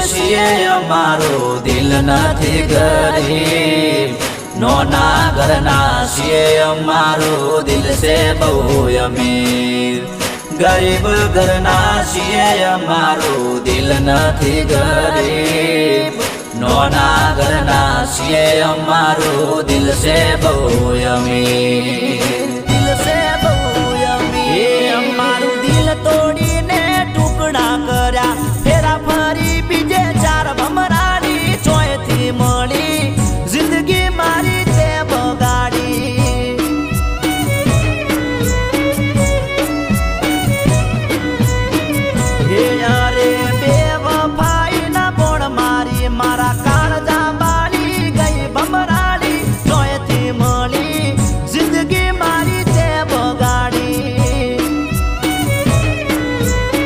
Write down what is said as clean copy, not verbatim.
છીએ અમારો દિલ નથી ગરીબ નોના ઘરના છીએ અમારો દિલ છે બહુ અમીર ગરીબ ઘરના છીએ અમારો દિલ નથી ગરીબ નોના ઘરના છીએ અમારો દિલ છે બહુ અમીર